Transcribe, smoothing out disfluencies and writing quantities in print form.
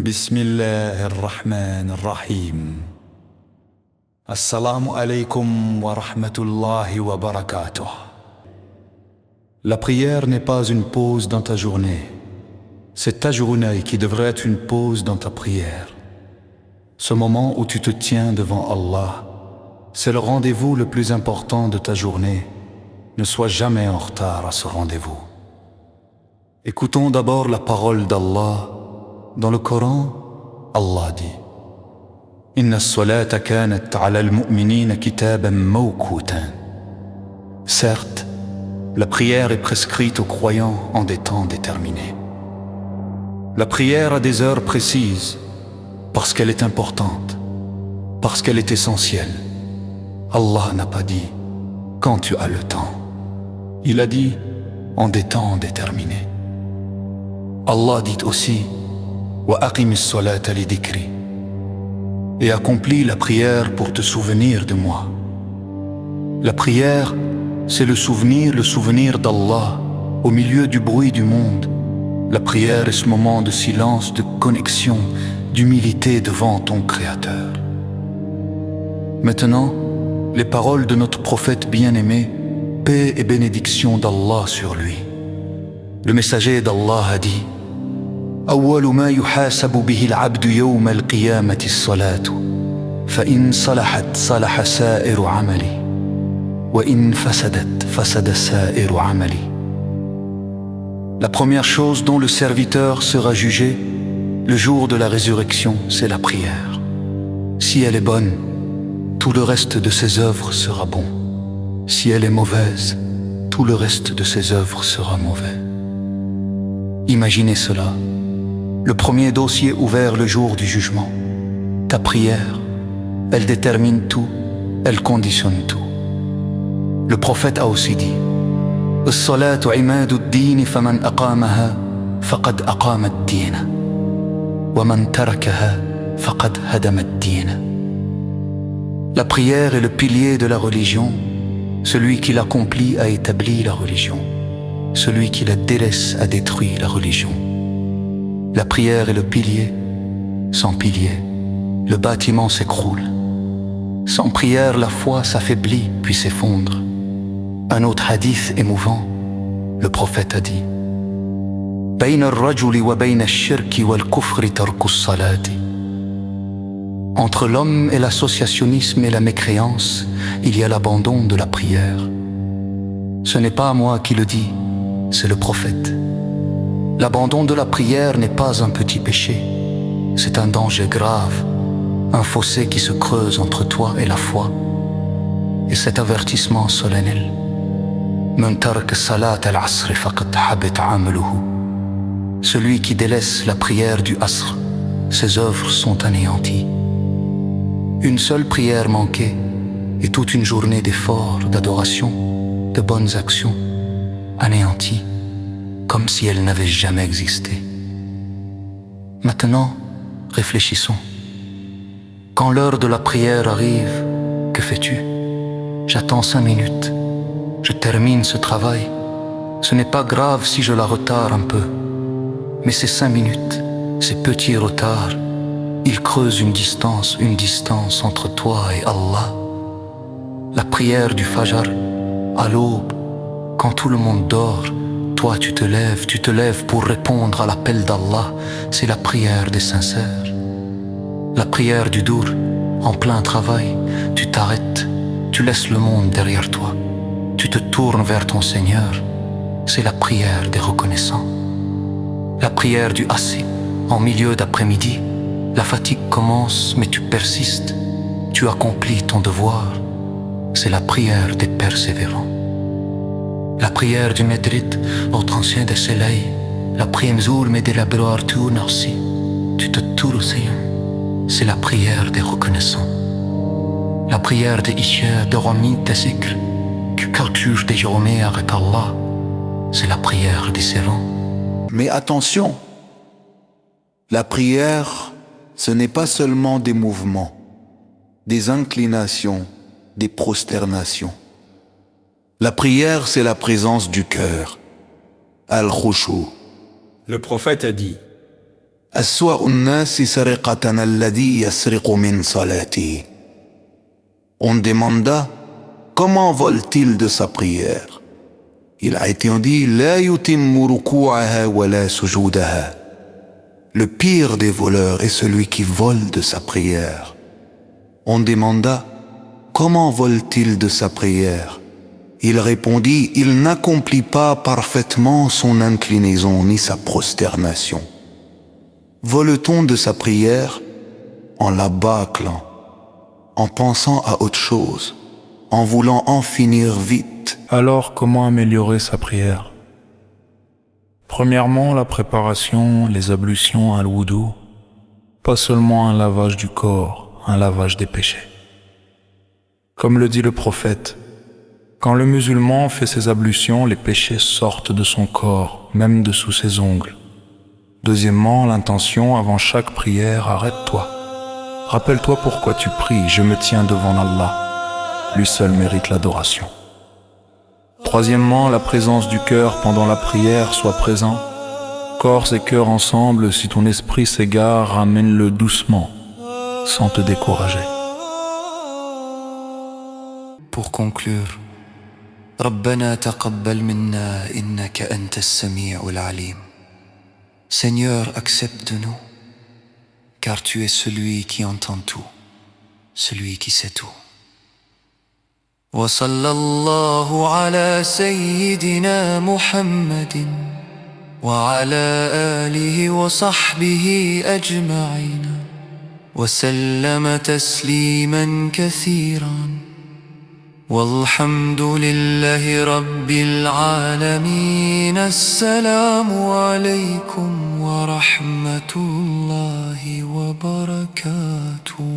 بسم الله الرحمن الرحيم. Assalamu alaikum wa rahmatullahi wa barakatuh. La prière n'est pas une pause dans ta journée. C'est ta journée qui devrait être une pause dans ta prière. Ce moment où tu te tiens devant Allah, c'est le rendez-vous le plus important de ta journée. Ne sois jamais en retard à ce rendez-vous. Écoutons d'abord la parole d'Allah. Dans le Coran, Allah dit: Inna as-salata kanat 'ala al-mu'minina kitaban mawqutan. Certes, la prière est prescrite aux croyants en des temps déterminés. La prière a des heures précises parce qu'elle est importante, parce qu'elle est essentielle. Allah n'a pas dit quand tu as le temps. Il a dit en des temps déterminés. Allah dit aussi: Wa aqimis salata li dhikri. Et accomplis la prière pour te souvenir de moi. La prière, c'est le souvenir d'Allah au milieu du bruit du monde. La prière est ce moment de silence, de connexion, d'humilité devant ton Créateur. Maintenant, les paroles de notre prophète bien-aimé, paix et bénédiction d'Allah sur lui. Le messager d'Allah a dit: أول ما يحاسب به العبد يوم القيامة الصلاة فإن صلحت صلح سائر عملي وإن فسدت فسد سائر عملي. La première chose dont le serviteur sera jugé le jour de la résurrection, c'est la prière. Si elle est bonne, tout le reste de ses œuvres sera bon. Si elle est mauvaise, tout le reste de ses œuvres sera mauvais. Imaginez cela. Le premier dossier ouvert le jour du jugement. Ta prière, elle détermine tout, elle conditionne tout. Le prophète a aussi dit: As-salatu imadu ad-din faman aqamaha faqad aqama ad-din wa man tarakaha faqad hadama ad-din. La prière est le pilier de la religion. Celui qui l'accomplit a établi la religion. Celui qui la délaisse a détruit la religion. La prière est le pilier. Sans pilier, le bâtiment s'écroule. Sans prière, la foi s'affaiblit puis s'effondre. Un autre hadith émouvant, le prophète a dit: Bayna ar-rajuli wa bayna ash-shirki wal-kufri tarku as-salati. Entre l'homme et l'associationnisme et la mécréance, il y a l'abandon de la prière. Ce n'est pas moi qui le dis, c'est le prophète. L'abandon de la prière n'est pas un petit péché, c'est un danger grave, un fossé qui se creuse entre toi et la foi. Et cet avertissement solennel: Man taraka salat al-asr faqad habita amaluhu. Celui qui délaisse la prière du asr, ses œuvres sont anéanties. Une seule prière manquée et toute une journée d'efforts, d'adoration, de bonnes actions anéanties, comme si elle n'avait jamais existé. Maintenant, réfléchissons. Quand l'heure de la prière arrive, que fais-tu? J'attends 5 minutes. Je termine ce travail. Ce n'est pas grave si je la retarde un peu. Mais ces 5 minutes, ces petits retards, ils creusent une distance entre toi et Allah. La prière du Fajr, à l'aube, quand tout le monde dort, toi tu te lèves pour répondre à l'appel d'Allah. C'est la prière des sincères. La prière du Dour, en plein travail, tu t'arrêtes, tu laisses le monde derrière toi. Tu te tournes vers ton Seigneur. C'est la prière des reconnaissants. La prière du Assi, en milieu d'après-midi, la fatigue commence mais tu persistes. Tu accomplis ton devoir. C'est la prière des persévérants. La prière du Medrit, autre ancien de Soleil, la prière Zoul mais de la Broartou Narsi, tu te tournes, c'est la prière des reconnaissants. La prière de Isha, de Rami, de Zikr, qui cartouche des journées avec Allah, c'est la prière des servants. Mais attention, la prière, ce n'est pas seulement des mouvements, des inclinations, des prosternations. La prière, c'est la présence du cœur, al-khushu. Le prophète a dit: أسوأ الناس سرقة الذي يسرق من صلاته. On demanda comment vole-t-il de sa prière. Il a été dit لا يتم ركوعها ولا سجودها. Le pire des voleurs est celui qui vole de sa prière. On demanda comment vole-t-il de sa prière. Il répondit il n'accomplit pas parfaitement son inclinaison ni sa prosternation. Vole-t-on de sa prière en la bâclant, en pensant à autre chose, en voulant en finir vite? Alors, comment améliorer sa prière? Premièrement, la préparation, les ablutions, al-wudu, pas seulement un lavage du corps, un lavage des péchés. Comme le dit le prophète, quand le musulman fait ses ablutions, les péchés sortent de son corps, même de sous ses ongles. Deuxièmement, l'intention avant chaque prière, arrête-toi. Rappelle-toi pourquoi tu pries, je me tiens devant Allah. Lui seul mérite l'adoration. Troisièmement, la présence du cœur pendant la prière, sois présent. Corps et cœur ensemble, si ton esprit s'égare, ramène-le doucement, sans te décourager. Pour conclure, ربنا تقبل منا إنك أنت السميع العليم. Seigneur, accepte de nous, car tu es celui qui entend tout, celui qui sait tout. وصلى الله على سيدنا محمد وعلى آله وصحبه أجمعين وسلم تسليما كثيرا والحمد لله رب العالمين. السلام عليكم ورحمة الله وبركاته.